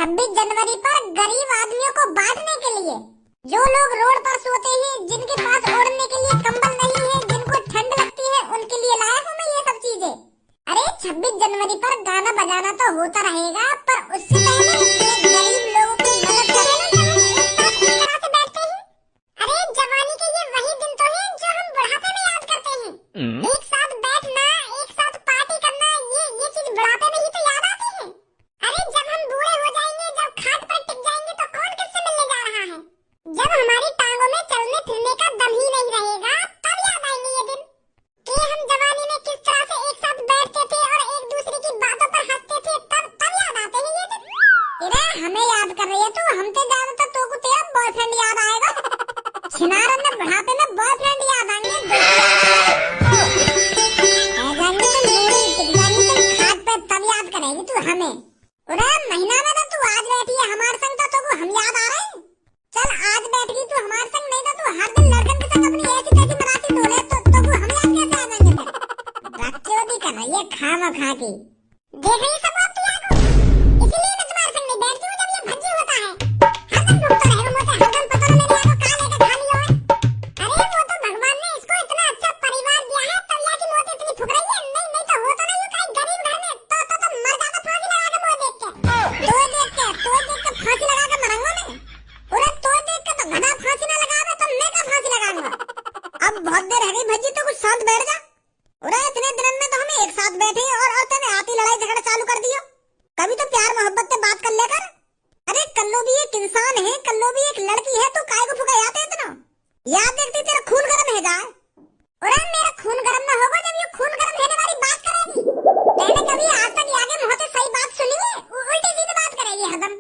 26 जनवरी पर गरीब आदमियों को बांटने के लिए, जो लोग रोड पर सोते हैं, जिनके पास ओढ़ने के लिए कंबल नहीं है, जिनको ठंड लगती है, उनके लिए लाया हूँ मैं ये सब चीजें। अरे 26 जनवरी पर गाना बजाना तो होता रहेगा, पर उससे पहले ये गरीब लोगों की मदद करें ना, तो हम एक साथ इस तरह से बैठते हैं। अरे जवानी के ये वही दिन तो हैं जो हम बुढ़ापे में याद करते हैं। एक साथ बैठना, एक साथ पार्टी करना, ये चीज बुढ़ापे में ही तो याद आती है। अरे जब हम बूढ़े हो जाएंगे, जब खाट पर टिक जाएंगे, तो कौन किससे मिलने जा रहा है? जब हमारी टांगों में चलने फिरने का दम ही नहीं रहेगा, तब याद आएंगे ये दिन कि हम जवानी में किस तरह से एक साथ बैठते थे और एक दूसरे की बातों पर हंसते थे। तब याद आते हैं ये दिन। अरे हमें याद कर रही है तू, हमसे ज्यादा तो तू को तेरा बॉयफ्रेंड याद आएगा। छिनारों में बुढ़ापे में बॉयफ्रेंड याद आएंगे, खाट पे तब याद करेगी तू हमें। अरे महीना में तो तू आज बैठी है हमारे संग, तो हम याद आ रहे हैं। चल आज बैठ गई तू हमारे संग, नहीं तो तू हर दिन लड़कन के संग अपनी ऐसी तैसी मराठी डोले, तो हम याद कैसे आ जाएंगे फिर? बकचोदी कर रही है खामा-खा की। देख रही सब बात तू याद हो, इसीलिए मैं तुम्हारे संग नहीं बैठती हूँ जब ये भज्जी होता है। हर दिन भुगता रहेगा मुझे, हर दिन पता नहीं मेरे को कहाँ लेके खा लिया है। अरे वो तो भगवान ने इसको इतना अच्छा परिवार दिया है, तब या की मौत इतनी फुक रही है। नहीं तो होता नहीं कहीं गरीब घर में, तो मर जाता फांसी लगा के मुझे देख के। तो फांसी लगा के मरूंगा मैं। पूरा तो देख के तो घना फांसी ना लगावे तो मैं का फांसी लगाऊंगा। अब बहुत देर है गई भज्जी, तो कुछ शांत बैठ जा। अरे इतने दिन में तो हम एक साथ बैठे और तूने आती लड़ाई झगड़ा चालू कर दियो। कभी तो प्यार मोहब्बत से बात कर लेकर। अरे कल्लो भी एक इंसान है, कल्लो भी एक लड़की है, तू काय को फुकायाते इतना? याद देखती तेरा खून गर्म है जाए। अरे मेरा खून गर्म ना होगा जब ये खून गर्म होने वाली बात करेगी। मैंने कभी आज तक आगे मुंह से सही बात सुनी है? उल्टी सीधी बात करेगी हरदम।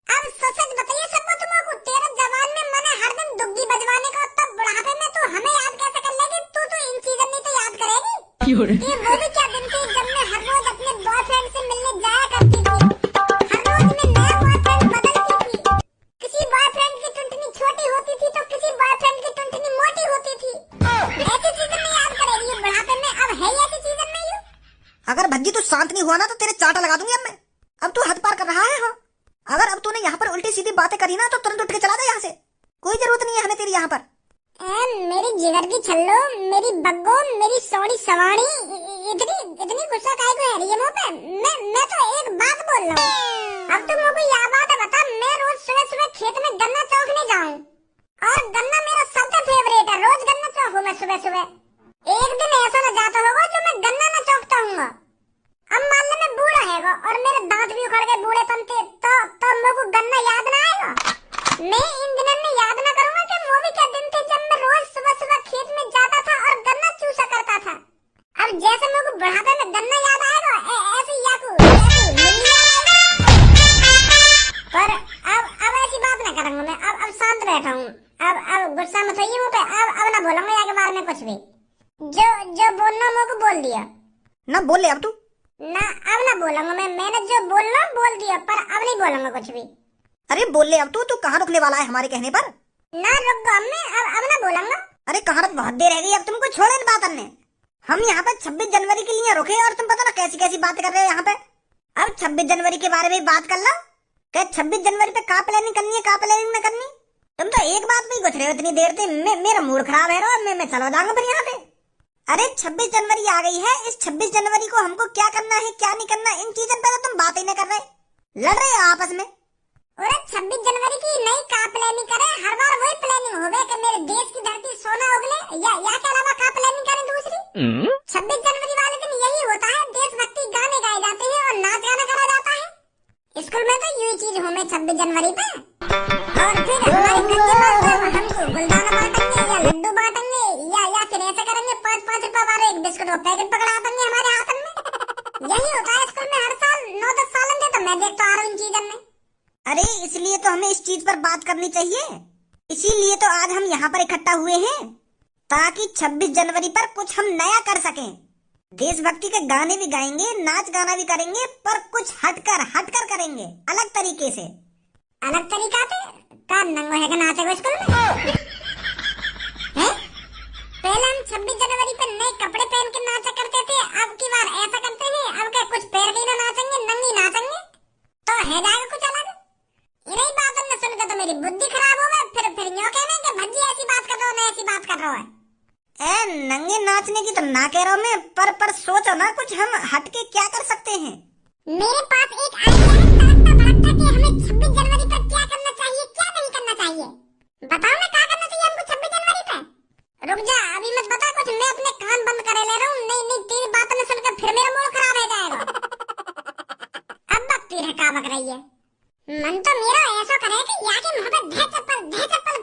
अब सच बताइए सबको, तुमको तेरा जवान में मन है हर दिन दुग्गी बजवाने का, तब बुढ़ापे में तू हमें याद कैसे कर लेगी? तू तो इन चीजों में तो याद करेगी। ये वो भी क्या दिन थे जब मैं हर रोज अपने बॉयफ्रेंड से मिलने जाया करती थी। हर रोज मैं नया बॉयफ्रेंड बदलती थी। किसी बॉयफ्रेंड की टुंटनी छोटी होती थी तो किसी बॉयफ्रेंड की टुंटनी मोटी होती थी। ऐसी चीजें में याद करेगी ये बुढ़ापे में? अब है ऐसी चीजें में यू? अगर भज्जी तू शांत नहीं हुआ ना तो तेरे चाटा लगा दूंगी अब मैं। अब तू हद पार कर रहा है। हाँ, अगर अब तूने यहाँ पर उल्टी सीधी बातें करी ना तो तुरंत उठ के चला जा यहाँ से। कोई जरूरत नहीं है हमें तेरी यहाँ पर। मेरी जिगर की छल्लो, मेरी बग्गो, मेरी सोनी सवानी, इतनी गुस्सा काहे को है रही है मुँह पे? मैं तो एक बात बोल रहा हूँ। अब तुम मुझे यह बात बता, मैं रोज सुबह सुबह खेत में गन्ना चौकने जाऊँ और गन्ना मेरा सबसे फेवरेट है। रोज गन्ना चौकूं मैं सुबह सुबह। एक दिन ऐसा न जाता होगा जो मैं गन्ना न चौकता हूँ। अब मान लो मैं बूढ़ा है और मेरे दांत भी उखड़ गए बूढ़ेपन के, तो मुझे गन्ना याद ना आएगा। मैं इन दिनों में याद ना करूंगा कि वो भी क्या दिन थे जब मैं रोज सुबह सुबह खेत में जाता था और गन्ना चूसा करता था। अब जैसे मुझे बुढ़ापे में गन्ना याद आएगा, ऐसे याकू पर अब ऐसी बात ना करूंगा मैं। अब शांत बैठा हूँ। अब गुस्सा मत होइए मुझे पे। अब ना बोलूंगा आगे बार में कुछ भी। जो बोलना मुझे बोल दिया ना। बोल ले अब तू ना। अब ना बोलूंगा मैंने जो बोलना बोल दिया, पर अब नहीं बोलूंगा कुछ भी। अरे बोल ले अब तू कहाँ रुकने वाला है हमारे कहने पर? ना रुक गो मैं, अब ना बोलूंगा। अरे कहाँ रुक, बहुत देर रह गई। अब तुमको छोड़े इन बातों ने। हम यहाँ पे 26 जनवरी के लिए रुके और तुम पता ना कैसी कैसी बातें कर रहे हो यहाँ पे। अब 26 जनवरी के बारे में बात कर लो। क्या 26 जनवरी पे का प्लानिंग करनी है, का प्लानिंग न करनी? तुम तो एक बात में गुजरे हो इतनी देर से। मेरा मूड खराब है रो, मैं चलो जाऊंगा फिर यहाँ से। अरे 26 जनवरी आ गई है, इस 26 जनवरी को हमको क्या करना है क्या नहीं करना, इन चीजों पे तो तुम बात ही न कर रहे, लड़ रहे हो आपस में। और 26 जनवरी की नई का प्लानिंग करे? हर बार वही प्लानिंग होवे कि मेरे देश की धरती सोना उगले, या के अलावा का प्लानिंग करें दूसरी? 26 जनवरी वाले दिन यही होता है, देशभक्ति गाने गाए जाते हैं और नाच गाना करा जाता है। स्कूल में तो यही चीज हो में 26 जनवरी पे। और फिर हमारे गंजे मास्टर हमको गुलदाना बांटेंगे या लड्डू बांटेंगे या फिर ऐसा करेंगे 5-5 रुपए वाले एक बिस्कुट का पैकेट पकड़ा देंगे हमारे हाथ में। यही होता है स्कूल में हर साल। 9-10 साल से तो मैं देखता आ रहा हूँ इन चीजों में। अरे इसलिए तो हमें इस चीज पर बात करनी चाहिए। इसीलिए तो आज हम यहाँ पर इकट्ठा हुए हैं, ताकि 26 जनवरी पर कुछ हम नया कर सकें। देशभक्ति के गाने भी गाएंगे, नाच गाना भी करेंगे, पर कुछ हटकर करेंगे, अलग तरीके से। अलग तरीका से? का नंगो है कि नाचेगा स्कूल में? हैं? पहले हम 26 जनवरी पर नए कपड़े पहन के नाचा करते थे, अब की बार ऐसा करते हैं। अब क्या कुछ पैर भी ना नाचेंगे, नंगी नाचेंगे? तो है जाएगा कुछ अलग। मेरी बुद्धि खराब हो गई, फिर यूं कहने कि भज्जी ऐसी बात कर रहा हो, मैं ऐसी बात कर रहा है। ए नंगे नाचने की तो ना कह रहा हूँ मैं, पर सोचो ना कुछ हम हटके क्या कर सकते हैं। मेरे पास एक आइडिया है तड़कता भड़कता कि हमें 26 जनवरी पर क्या करना चाहिए, क्या नहीं करना चाहिए। बताओ ना क्या करना चाहिए हमको 26 जनवरी पे। रुक जा, अभी मत बता कुछ, मैं अपने कान बंद करे ले रहा हूँ। नहीं नहीं, तेरी बात न सुनकर फिर मेरा मूड खराब हो जाएगा। अब बकती है का बक रही है। मन तो मेरा ऐसा करे कि या के मुंह पे धे चप्पल,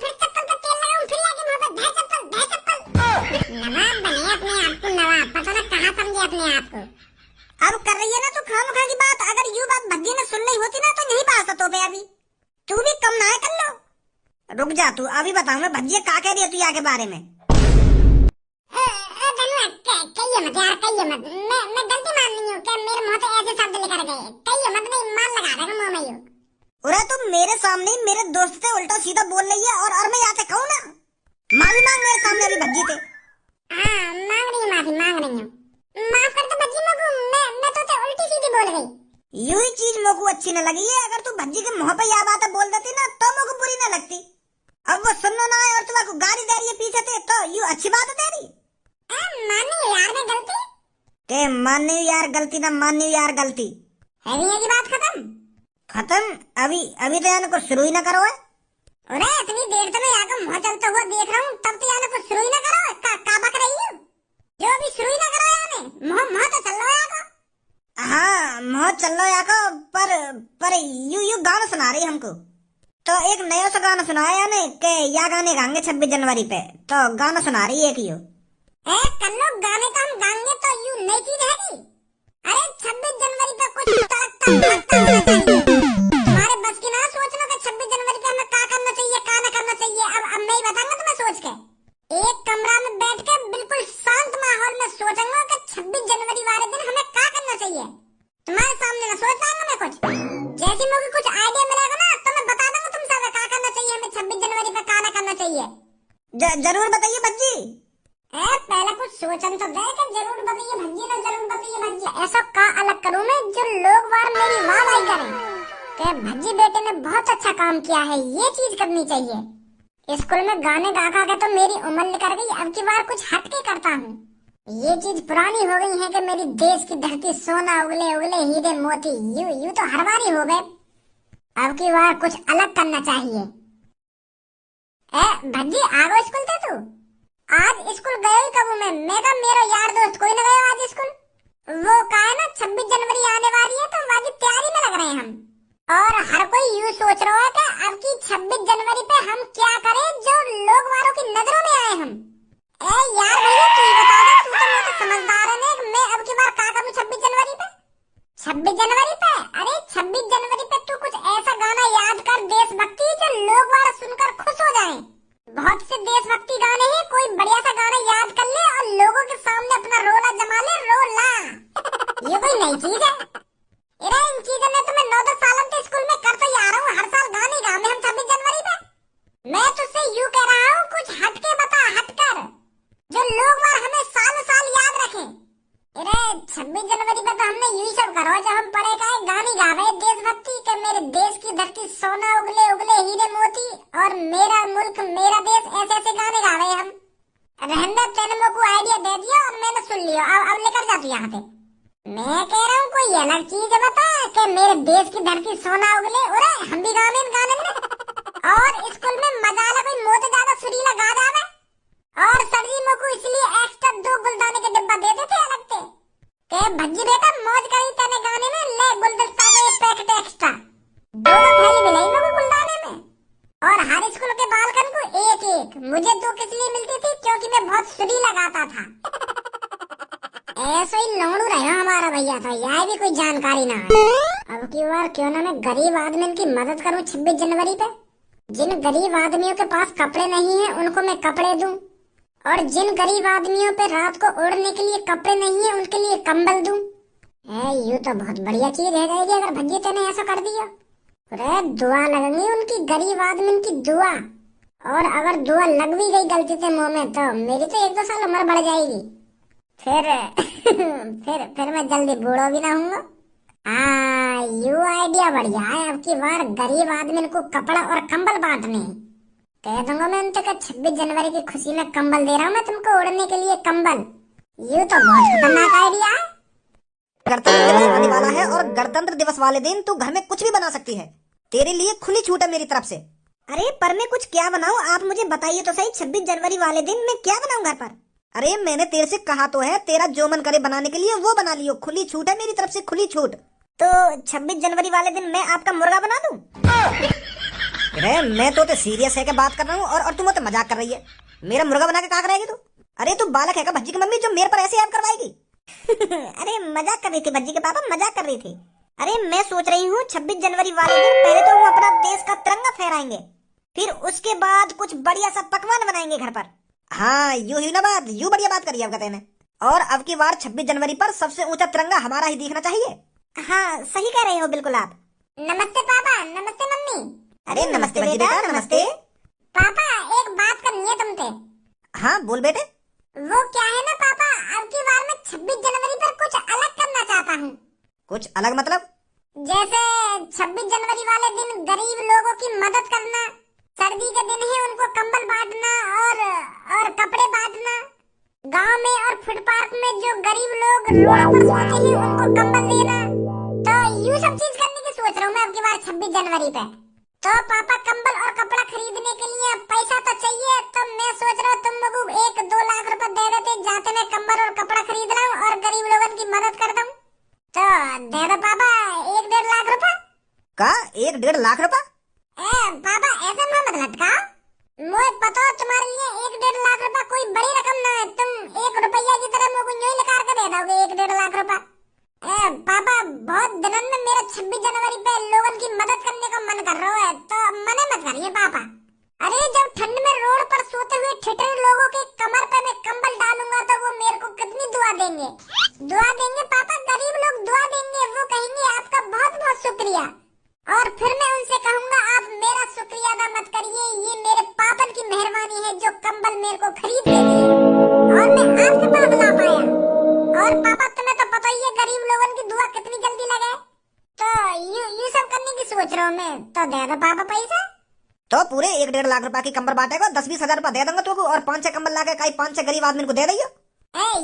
फिर चप्पल पे तेल लगाऊं, फिर या के मुंह पे धे चप्पल। नवाब बने अपने आप को नवाब, पता ना कहाँ समझे अपने आप को। अब कर रही है ना तू खामखा की बात। अगर यूं बात भज्जी ने सुन ली होती ना तो नहीं पास तो पे अभी तू भी कम ना है कर लो। रुक जा तू, अभी बताऊं मैं भज्जी का कह रही है तू यहाँ के बारे में। कहिए मत यार, कहिए मत। मैं गलती मान रही हूँ कि मेरे मुंह पे ऐसे शब्द लेकर गए। कहिए मत, नहीं मान लगा देगा मुंह में यूं। अरे तुम मेरे सामने ही मेरे दोस्त से उल्टा सीधा बोल रही है और मैं यहाँ से कहूँ ना, माफी मांग मेरे सामने अभी भज्जी से। हाँ मांग रही हूँ, माफी मांग रही हूँ। माफ कर दो भज्जी मगू, मैं तो उल्टी सीधी बोल गई। यूं ही चीज मोकू अच्छी न लगी है। अगर तू भज्जी के मुंह पे यह बात बोल देती ना तो मोकू बुरी न लगती। अब वो सुनना ना है और तुम्हारे गाली दे रही है पीछे से, तो यूं अच्छी बात है तेरी। मानी यार मैं गलती के मानी यार गलती ना मानी यार गलती है नहीं की बात खत्म। खत्म अभी तो यानी कुछ शुरू ही ना करो है। अरे इतनी देर तो मैं यहाँ का मुँह चलता हुआ देख रहा हूँ, तब तो यानी कुछ शुरू ही ना करो। का बक रही हूँ जो भी शुरू ही ना करो यानी। मुँह तो चल रहा है। हाँ मुँह चल रहा है को, पर यू गाना सुना रही हमको। तो एक नया सा गाना सुनाया यानी के या गाने गाएंगे 26 जनवरी पे, तो गाना सुना रही है एक यू। कर लो गाने तो हम गाएंगे तो यू नई चीज है। अरे 26 जनवरी पे कुछ तड़कता भड़कता होना चाहिए। तुम्हारे बस की ना सोचना कि 26 जनवरी पे हमें क्या करना चाहिए, क्या ना करना चाहिए। अब मैं ही बताऊंगा तुम्हें सोच के। एक कमरा में बैठ के बिल्कुल शांत माहौल में सोचूंगा कि 26 जनवरी वाले दिन हमें क्या करना चाहिए। तुम्हारे सामने ना सोच पाऊंगा मैं कुछ। जैसे मुझे कुछ आइडिया मिलेगा ना तो मैं बता दूंगा तुम सब क्या करना चाहिए हमें 26 जनवरी पे, क्या ना करना चाहिए। जरूर बताइए भज्जी। पहले कुछ सोचन तो दे कि जरूर बताइए भज्जी ना, जरूर बताइए भज्जी। ऐसा का अलग करूं मैं जो लोग वार मेरी वाहवाही करें कि भज्जी बेटे ने बहुत अच्छा काम किया है, ये चीज करनी चाहिए। स्कूल में गाने गा गा के तो मेरी उम्र निकल गई, अब की बार कुछ हटके करता हूँ। ये चीज पुरानी हो गई है कि मेरी देश की धरती सोना उगले उगले हीरे मोती, यू तो हर बार ही हो गए। अब की बार कुछ अलग करना चाहिए। भज्जी आ गो स्कूल थे तू? आज स्कूल गए ही कब मैं कहा मेरा यार दोस्त कोई न गया आज स्कूल। वो कहा है ना 26 जनवरी आने वाली है तो वाली तैयारी में लग रहे हैं हम। और हर कोई यूँ सोच रहा है कि अब की 26 जनवरी पे हम क्या करें जो लोग वालों की नजरों में आए हम। यार भैया तू ही बता दे, तू तो मुझे समझदार है ना, मैं अब की बार क्या करूँ 26 जनवरी पे। 26 जनवरी पे अरे 26 जनवरी पे तू कुछ ऐसा गाना याद कर देशभक्ति जो लोग वाले सुनकर खुश हो जाएं। बहुत से देशभक्ति गाने हैं, कोई बढ़िया सा गाना याद कर ले और लोगों के सामने अपना रोला जमा ले, रोला। ये कोई नई चीज है? अरे इन चीजों में तो मैं 9-10 सालों से स्कूल में करते ही आ रहा हूँ, हर साल गाने गाने हम 26 जनवरी पे। मैं तुझसे यूँ कह रहा हूँ कुछ हटके बता, हटकर जो लोग वार हमें साल साल याद रखें। अरे 26 जनवरी पे तो हमने यूं ही सब करो जब हम पढ़े का गाने गावे देशभक्ति के मेरे देश की धरती सोना उगले उगले हीरे मोती और मेरा मुल्क मेरा देश, ऐसे ऐसे गाने गावे हम। रहने तेने को आइडिया दे दिया और मैंने सुन लिया, अब लेकर जा तू यहाँ पे। मैं कह रहा हूँ कोई अलग चीज बता कि मेरे देश की धरती सोना उगले, अरे हम भी गावे इन गाने में। और स्कूल में मजा आला कोई मोते ज्यादा सुरीला गा जावे और सर्दियों को इसलिए एक्स्ट्रा 2 गुलदाने के डिब्बा दे देते अलग से के भज्जी बेटा मौज करी तेने गाने में, ले गुलदस्ता के पैकेट एक्स्ट्रा 2 थैली मिलाई मेरे गुलदाने में। और हर स्कूल के बालकन को एक एक, मुझे 2 किस लिए मिलती थी क्योंकि मैं बहुत सुरीला गाता था। ऐसे ही लौड़ू रहा हमारा भैया था, यह भी कोई जानकारी ना है। अब की बार क्यों ना मैं गरीब आदमी की मदद करूँ 26 जनवरी पे। जिन गरीब आदमियों के पास कपड़े नहीं है उनको मैं कपड़े दूं, और जिन गरीब आदमियों पे रात को ओढ़ने के लिए कपड़े नहीं है उनके लिए कंबल दूं। यू तो बहुत बढ़िया चीज है जाएगी अगर भज्जी तेने ऐसा कर दिया। अरे दुआ लगेंगी उनकी, गरीब आदमी की दुआ। और अगर दुआ लग भी गई गलती से मुंह में तो मेरी तो 1-2 साल उम्र बढ़ जाएगी। फिर फिर मैं जल्दी बूढ़ा भी ना हूँगा। हाँ, यू आइडिया बढ़िया है। अब की बार गरीब आदमी को कपड़ा और कंबल बांटने हैं। कह दूंगा मैं उनसे कि 26 जनवरी की खुशी में कंबल दे रहा हूँ मैं तुमको ओढ़ने के लिए कंबल। यू तो बहुत खतरनाक आइडिया है। गणतंत्र दिवस आने वाला है और गणतंत्र दिवस वाले दिन तू घर में कुछ भी बना सकती है। तेरे लिए खुली छूट है मेरी तरफ से। अरे पर मैं कुछ क्या बनाऊं, आप मुझे बताइए तो सही। 26 जनवरी वाले दिन मैं क्या बनाऊं घर पर? अरे मैंने तेरे से कहा तो है, तेरा जो मन करे बनाने के लिए वो बना लियो। खुली छूट है मेरी तरफ से, खुली छूट। तो 26 जनवरी वाले दिन मैं आपका मुर्गा बना दूं? अरे मैं तो सीरियस है के बात कर रहा हूँ और तू मुझसे मजाक कर रही है। मेरा मुर्गा बना के क्या करेगी तू? अरे तू बालक है का भज्जी की मम्मी जो मेरे पर ऐसे ऐप करवाएगी? अरे मजाक कर रही थी भज्जी के पापा, मजाक कर रही थी। अरे मैं सोच रही हूँ 26 जनवरी वाले दिन पहले तो हम अपना देश का तिरंगा फहराएंगे, फिर उसके बाद कुछ बढ़िया सा पकवान बनाएंगे घर पर। हाँ यू ही ना बात, यू बढ़िया बात करी आपका ने। और अब की बार 26 जनवरी पर सबसे ऊंचा तिरंगा हमारा ही दिखना चाहिए। हाँ सही कह रहे हो बिल्कुल आप। नमस्ते पापा, नमस्ते मम्मी। अरे नमस्ते बेटा, नमस्ते। पापा एक बात करनी है तुमसे। हाँ बोल बेटे। वो क्या है ना पापा, अब की बार मैं 26 जनवरी पर कुछ अलग करना चाहता हूँ। कुछ अलग मतलब? जैसे 26 जनवरी वाले दिन गरीब लोगों की मदद करना, सर्दी के दिन ही उनको कंबल बांटना और कपड़े बांटना, गांव में और फुटपाथ में जो गरीब लोग रोड पर सोते हैं उनको कंबल देना। तो यूं सब चीज करने की सोच रहा हूँ मैं अब की बार 26 जनवरी पे। तो पापा कंबल और कपड़ा खरीदने के लिए पैसा तो चाहिए, तो मैं सोच रहा हूँ तुम लोग 1-2 लाख रुपए दे देते, जाते मैं कंबल और कपड़ा खरीद लाऊं और गरीब लोगों की मदद कर दूं। तो दे दो पापा 1-1.5 लाख रुपए। का 1-1.5 लाख रुपए? पापा ऐसा ना मत लटकाओ, मुझे पता है तुम्हारे लिए 1-1.5 लाख रुपए कोई बड़ी रकम ना है। तुम 1 रुपया की तरह मुझे यूं निकाल के दे दोगे 1-1.5 लाख रुपए। पापा बहुत दिनों में मेरा 26 जनवरी पे लोगों की मदद करने का मन कर रहा है, तो मना मत करिए पापा। अरे जब ठंड में रोड पर सोते हुए ठिठुरे लोगों के कमर पे मैं कंबल डालूंगा तो वो मेरे को कितनी दुआ देंगे। दुआ देंगे पापा, गरीब लोग दुआ देंगे, वो कहेंगे आपका बहुत बहुत शुक्रिया। और फिर मैं उनसे कहूंगा आप मेरा शुक्रिया अदा मत करिए, ये मेरे पापन की मेहरबानी है जो कंबल मेरे को खरीद के दिए और मैं आपके पास ला पाया। और पापा तुम्हें तो पता ही है गरीब लोगों की दुआ कितनी जल्दी लगे। तो यू सब करने की सोच रहा हूँ मैं। तो दे दो पापा पैसा। तो पूरे 1-1.5 लाख रुपए की कंबल बांटेगा, 10-20 हजार रुपए दे दूंगा तुमको और 5-6 कंबल लाके कई 5-6 गरीब आदमी को दे दियो।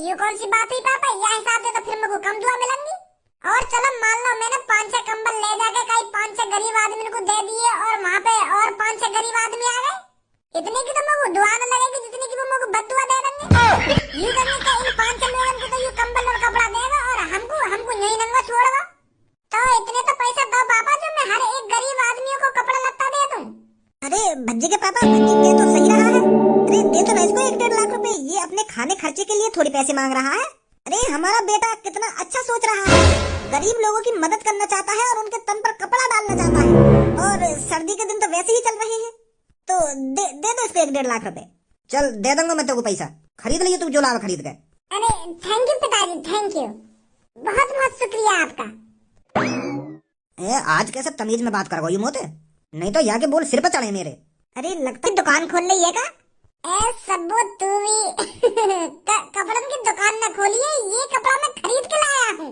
ये कौन सी बात हुई पापा, यह हिसाब दे तो फिर मेरे को कम दुआ मिलेंगी। और चलो मान लो मैंने 5-6 कंबल ले जाके कई 5-6 गरीब आदमी को दे दिए और वहाँ पे और 5-6 गरीब आदमी आ गए, इतने की तो मेरे को दुआ न लगेगी जितने की वो मेरे को बददुआ दे देंगे। यू करने का इन 5-6 लोगों को तो यू कंबल और कपड़ा देगा और हमको यही नंगा छोड़ेगा। तो इतने तो पैसा दो पापा जो मैं हर एक गरीब आदमियों को कपड़ा लत्ता दे दूं। अरे भज्जी के पापा, भज्जी दे तो सही रहा है। अरे दे तो इसको 1-1.5 लाख रुपए, ये अपने खाने खर्चे के लिए थोड़ी पैसे मांग रहा है। अरे हमारा बेटा कितना अच्छा सोच रहा है, गरीब लोगों की मदद करना चाहता है और उनके तन पर कपड़ा डालना चाहता है। और सर्दी के दिन तो वैसे ही चल रहे हैं, तो दे दो इसको 1-1.5 लाख रुपए। चल दे दूंगा मैं तेको पैसा, खरीद लियो तू जो लावा खरीद के। अरे थैंक यू पिताजी, थैंक यू, बहुत बहुत शुक्रिया आपका। आज कैसे तमीज में बात कर रहा मोते, नहीं तो यहाँ के बोल सिर पर चढ़े मेरे। अरे लगता है दुकान खोल ली है का? सबो तू भी कपड़ों की दुकान न खोलिए, ये कपड़ा मैं खरीद के लाया हूँ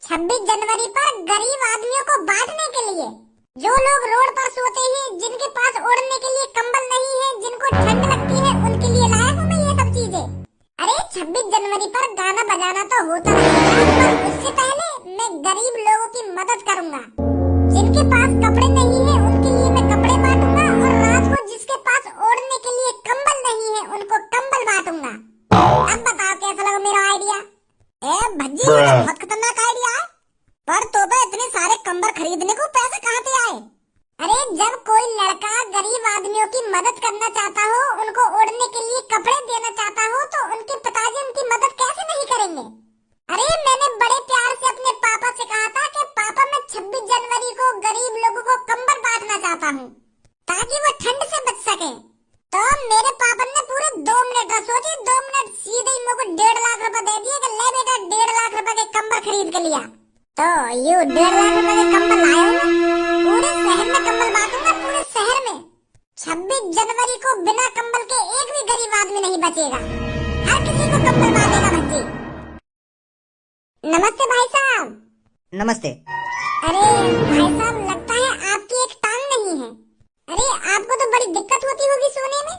26 जनवरी पर गरीब आदमियों को बांटने के लिए। जो लोग रोड पर सोते हैं, जिनके पास ओढ़ने के लिए कंबल नहीं है, जिनको ठंड लगती है, उनके लिए लाया हूँ मैं ये सब चीजें। अरे 26 जनवरी पर गाना बजाना तो होता रहेगा, पर उससे पहले मैं गरीब लोगों की मदद करूंगा। जिनके पास कपड़े नहीं है उनके लिए मैं कपड़े बांटूंगा और रात को जिसके पास ओढ़ने के लिए कंबल नहीं है उनको कंबल बांटूंगा। अब बताओ कैसा लगा मेरा आइडिया? भज्जी ये तो बहुत खतरनाक आइडिया है, पर तोबे इतने सारे कंबल खरीदने को पैसे कहाँ से आए? अरे जब कोई लड़का गरीब आदमियों की मदद करना चाहता हो, उनको ओढ़ने के लिए कपड़े देना चाहता हो, तो उनके पिताजी उनकी मदद कैसे नहीं करेंगे? अरे मैंने बड़े प्यार से अपने पापा से कहा था कि पापा मैं 26 जनवरी को गरीब लोगों को कंबल बांटना चाहता हूँ ताकि वो ठंड से बच सके। तो मेरे पापा ने पूरे 2 मिनट सोचे, 2 मिनट सीधे ही मेरे को 1.5 लाख रुपए दे दिए कि ले बेटा 1.5 लाख रुपए के कंबल खरीद के लिया। तो यू 1.5 लाख रुपए के कंबल लाया हूँ, पूरे शहर में कंबल बांटूंगा, पूरे शहर में 26 जनवरी को बिना कंबल के एक भी गरीब आदमी नहीं बचेगा, हर किसी को कंबल बांटेगा भज्जी। नमस्ते भाई साहब। नमस्ते। अरे भाई साहब, लगता है आपकी एक टांग नहीं है। अरे आपको तो बड़ी दिक्कत होती होगी सोने में।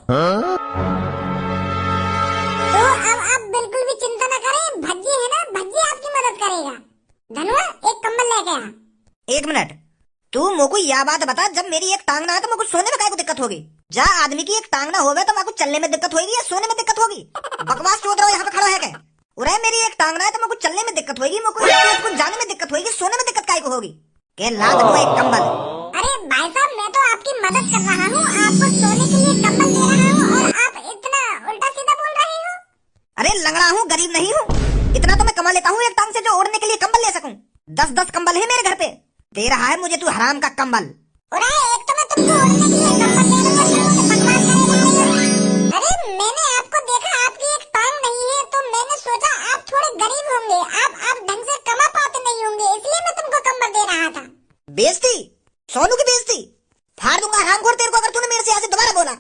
तो अब आप बिल्कुल भी चिंता न करें, भज्जी है ना, भज्जी आपकी मदद करेगा। धनुआ, एक कंबल लेके आ। 1 मिनट, तू मोको यह बात बता, जब मेरी एक टांग ना है तो मोको सोने में काय को दिक्कत होगी? जा आदमी की एक टांग ना होवे तो मोको चलने में दिक्कत होगी या सोने में दिक्कत होगी? बकवास चोद रहा हो यहाँ पे खड़ा है क्या? उरे मेरी एक टांग ना है तो मोको चलने में दिक्कत होगी, मोको जाने में दिक्कत होगी, सोने में दिक्कत काय को होगी? के ला दो एक कंबल। अरे भाई साहब, मैं तो आपकी मदद कर रहा हूँ, आपको सोने के लिए कंबल दे रहा हूँ और आप इतना उल्टा सीधा बोल रहे हो। अरे लंगड़ा हूँ, गरीब नहीं हूँ, इतना तो मैं कमा लेता हूँ एक टांग से जो ओढ़ने के लिए कंबल ले सकूं। 10-10 कंबल है मेरे घर पे, दे रहा है मुझे तू हराम का कंबल। एक तो मैं तुमको ओढ़ने के लिए कंबल दे दूंगा, तुम मुझे बकवास करे जा रहे हो। अरे मैंने आपको देखा, आपकी एक टांग नहीं है, तो मैंने सोचा आप थोड़े गरीब होंगे, आप ढंग से कमा पाते नहीं होंगे, इसलिए मैं तुमको कंबल दे रहा था। बेइज्जती, सोनू की बेइज्जती फाड़ दूंगा हरामखोर तेरे को अगर तूने मेरे से ऐसे दोबारा बोला।